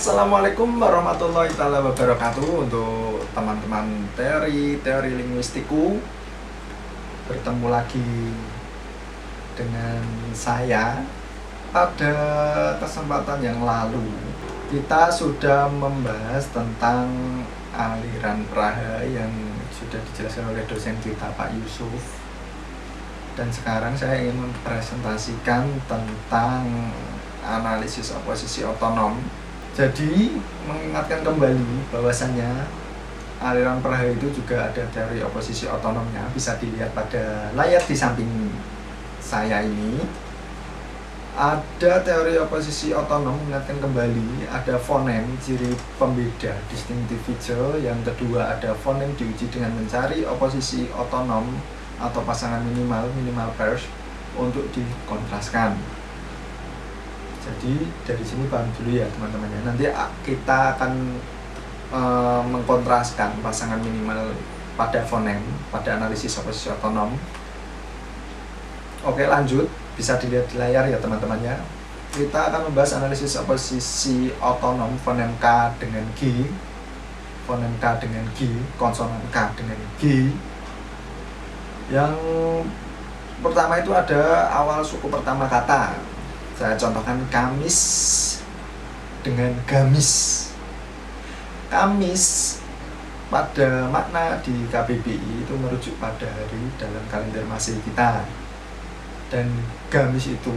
Assalamualaikum warahmatullahi taala wabarakatuh. Untuk teman-teman teori linguistiku, bertemu lagi dengan saya. Pada kesempatan yang lalu kita sudah membahas tentang aliran Praha yang sudah dijelaskan oleh dosen kita Pak Yusuf. Dan sekarang saya ingin mempresentasikan tentang analisis oposisi otonom. Jadi mengingatkan kembali bahwasannya aliran Praha itu juga ada teori oposisi otonomnya. Bisa dilihat pada layar di samping saya ini. Ada teori oposisi otonom, mengingatkan kembali ada fonem, ciri pembeda, distinctive feature. Yang kedua ada fonem diuji dengan mencari oposisi otonom atau pasangan minimal pairs untuk dikontraskan. Jadi dari sini paham dulu ya teman-temannya. Nanti kita akan mengkontraskan pasangan minimal pada fonem, pada analisis oposisi otonom. Oke, lanjut, bisa dilihat di layar ya teman-temannya. Kita akan membahas analisis oposisi otonom fonem K dengan G, fonem K dengan G, konsonan K dengan G. Yang pertama itu ada awal suku pertama kata. Saya contohkan Kamis dengan gamis. Kamis pada makna di KBBI itu merujuk pada hari dalam kalender Masehi kita. Dan gamis itu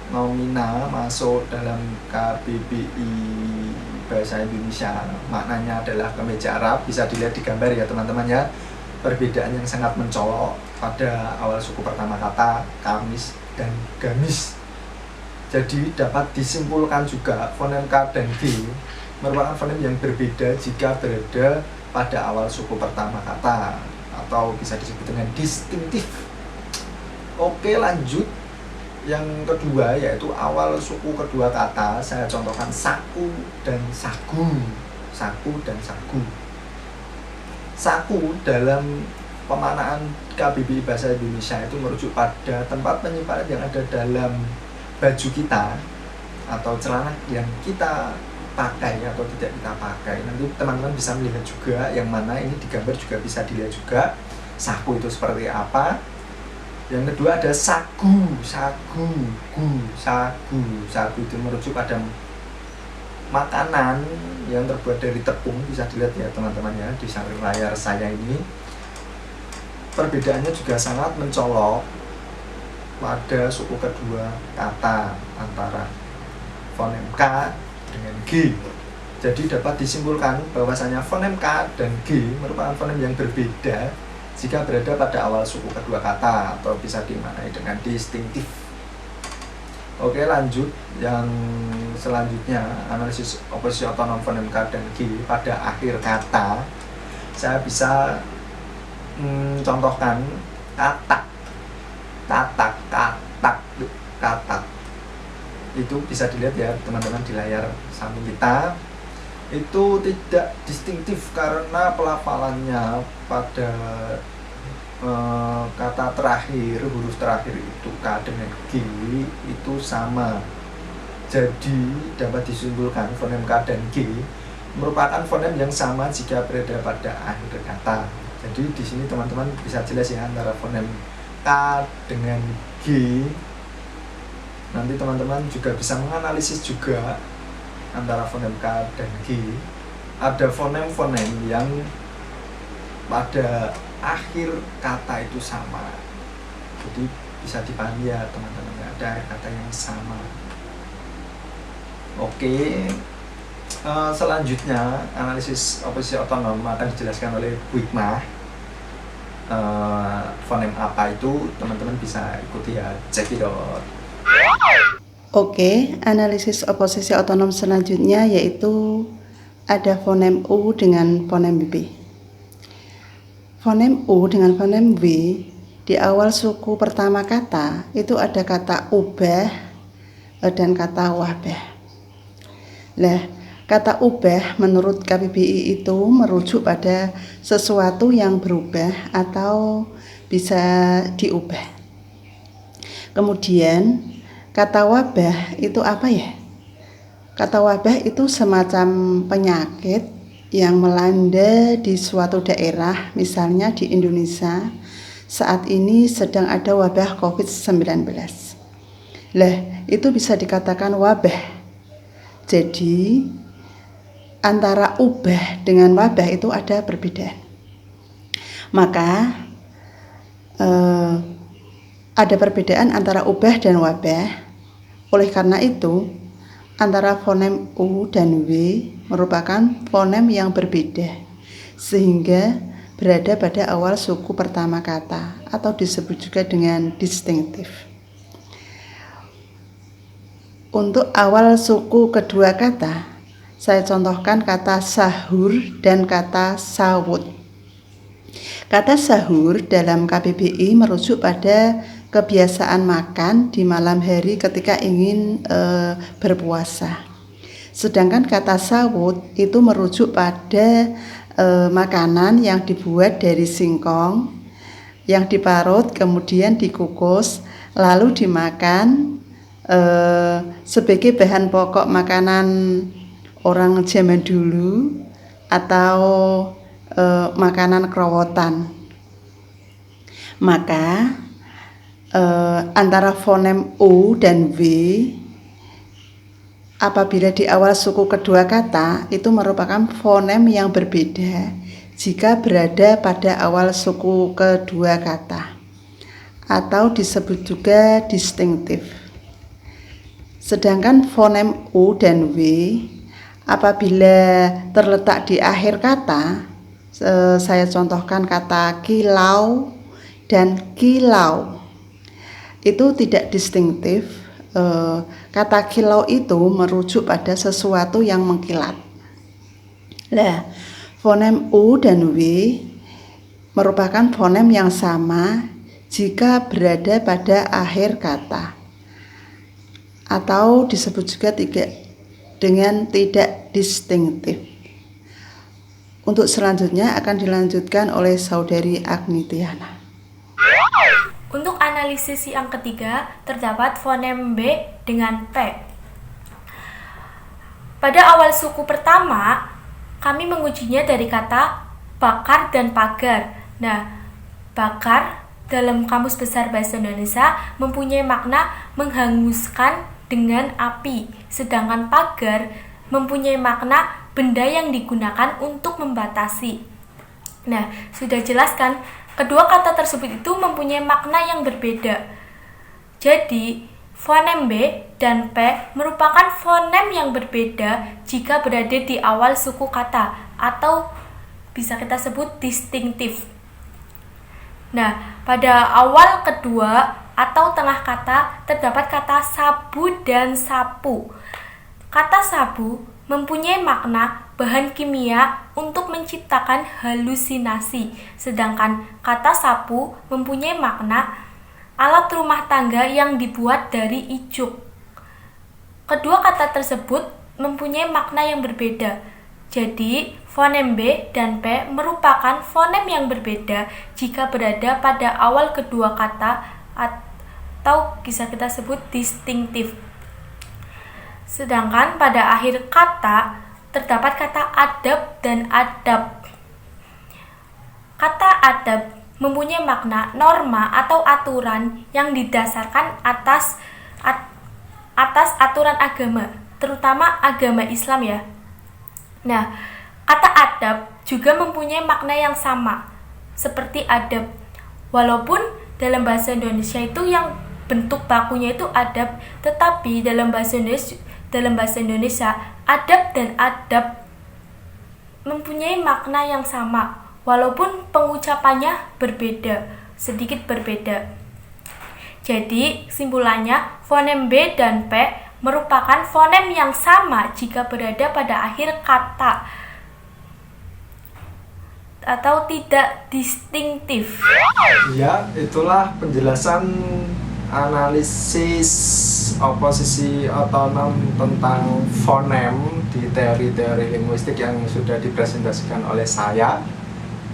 nomina masuk dalam KBBI bahasa Indonesia, maknanya adalah kemeja Arab. Bisa dilihat di gambar ya teman-teman ya. Perbedaan yang sangat mencolok pada awal suku pertama kata Kamis dan gamis. Jadi dapat disimpulkan juga fonem K dan G merupakan fonem yang berbeda jika berada pada awal suku pertama kata, atau bisa disebut dengan distintif. Oke, lanjut. Yang kedua yaitu awal suku kedua kata. Saya contohkan saku dan sagu. Saku dan sagu. Saku dalam pemaknaan KBBI bahasa Indonesia itu merujuk pada tempat penyimpanan yang ada dalam baju kita atau celana yang kita pakai atau tidak kita pakai. Nanti teman-teman bisa melihat juga yang mana ini di gambar, juga bisa dilihat juga saku itu seperti apa. Yang kedua ada sagu. Sagu itu merujuk pada makanan yang terbuat dari tepung. Bisa dilihat ya teman-teman ya di samping layar saya ini. Perbedaannya juga sangat mencolok pada suku kedua kata antara fonem K dengan G. Jadi dapat disimpulkan bahwasanya fonem K dan G merupakan fonem yang berbeda jika berada pada awal suku kedua kata, atau bisa dimaknai dengan distintif. Oke, lanjut. Yang selanjutnya analisis oposisi otonom fonem K dan G pada akhir kata. Saya bisa contohkan katak. Itu bisa dilihat ya teman-teman di layar samping kita. Itu tidak distintif karena pelafalannya pada kata terakhir, huruf terakhir itu K dengan G itu sama. Jadi dapat disimpulkan fonem K dan G merupakan fonem yang sama jika berada pada akhir kata. Jadi di sini teman-teman bisa jelas ya antara fonem K dengan G. Nanti teman-teman juga bisa menganalisis juga antara fonem K dan G. Ada fonem-fonem yang pada akhir kata itu sama. Jadi bisa dipahami ya teman-teman, ada kata yang sama. Oke, selanjutnya analisis oposisi otonom akan dijelaskan oleh Bu Hikmah. Fonem apa itu teman-teman bisa ikuti ya, cekidot. Oke, analisis oposisi otonom selanjutnya yaitu ada fonem U dengan fonem W. Fonem U dengan fonem W di awal suku pertama kata itu ada kata ubah dan kata wabah. Nah, kata ubah menurut KBBI itu merujuk pada sesuatu yang berubah atau bisa diubah. Kemudian kata wabah itu apa ya? Kata wabah itu semacam penyakit yang melanda di suatu daerah, misalnya di Indonesia. Saat ini sedang ada wabah COVID-19. Lah, itu bisa dikatakan wabah. Jadi, antara ubah dengan wabah itu ada perbedaan. Maka, ada perbedaan antara ubah dan wabah. Oleh karena itu, antara fonem U dan W merupakan fonem yang berbeda, sehingga berada pada awal suku pertama kata, atau disebut juga dengan distinktif. Untuk awal suku kedua kata, saya contohkan kata sahur dan kata sawut. Kata sahur dalam KBBI merujuk pada kebiasaan makan di malam hari ketika ingin berpuasa. Sedangkan kata sawut itu merujuk pada makanan yang dibuat dari singkong, yang diparut kemudian dikukus lalu dimakan sebagai bahan pokok makanan orang zaman dulu atau makanan kerowotan. Maka antara fonem U dan W apabila di awal suku kedua kata itu merupakan fonem yang berbeda jika berada pada awal suku kedua kata, atau disebut juga distinktif. Sedangkan fonem U dan W apabila terletak di akhir kata, saya contohkan kata kilau dan kilau, itu tidak distinktif. Kata kilau itu merujuk pada sesuatu yang mengkilat. Nah, fonem U dan W merupakan fonem yang sama jika berada pada akhir kata, atau disebut juga dengan tidak distinktif. Untuk selanjutnya akan dilanjutkan oleh saudari Agnitiana. Untuk analisis yang ketiga, terdapat fonem B dengan P. Pada awal suku pertama, kami mengujinya dari kata bakar dan pagar. Nah, bakar dalam Kamus Besar Bahasa Indonesia mempunyai makna menghanguskan dengan api, sedangkan pagar mempunyai makna benda yang digunakan untuk membatasi. Nah, sudah jelaskan, kedua kata tersebut itu mempunyai makna yang berbeda. Jadi, fonem B dan P merupakan fonem yang berbeda jika berada di awal suku kata, atau bisa kita sebut distinktif. Nah, pada awal kedua atau tengah kata terdapat kata sabu dan sapu. Kata sabu mempunyai makna bahan kimia untuk menciptakan halusinasi, sedangkan kata sapu mempunyai makna alat rumah tangga yang dibuat dari ijuk. Kedua kata tersebut mempunyai makna yang berbeda. Jadi, fonem B dan P merupakan fonem yang berbeda jika berada pada awal kedua kata, atau bisa kita sebut distinktif. Sedangkan pada akhir kata terdapat kata adab dan adab. Kata adab mempunyai makna norma atau aturan yang didasarkan atas aturan agama, terutama agama Islam ya. Nah, kata adab juga mempunyai makna yang sama seperti adab. Walaupun dalam bahasa Indonesia itu yang bentuk bakunya itu adab, tetapi dalam bahasa Indonesia adab dan adab mempunyai makna yang sama, walaupun pengucapannya berbeda, sedikit berbeda. Jadi, kesimpulannya, fonem B dan P merupakan fonem yang sama jika berada pada akhir kata atau tidak distinktif. Ya, itulah penjelasan analisis oposisi otonom tentang fonem di teori-teori linguistik yang sudah dipresentasikan oleh saya,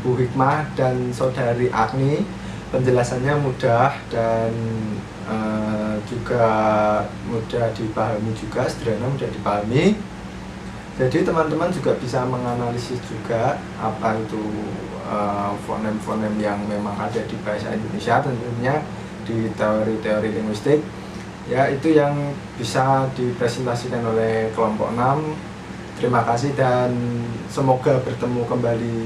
Bu Hikmah, dan Saudari Agni. Penjelasannya mudah dan juga mudah dipahami juga, sederhana, mudah dipahami. Jadi teman-teman juga bisa menganalisis juga apa itu fonem-fonem yang memang ada di bahasa Indonesia, tentunya di teori-teori linguistik. Ya, itu yang bisa dipresentasikan oleh kelompok 6. Terima kasih dan semoga bertemu kembali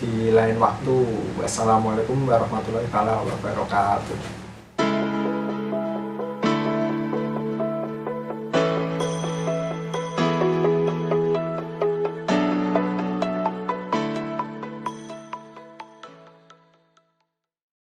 di lain waktu. Wassalamualaikum warahmatullahi wabarakatuh.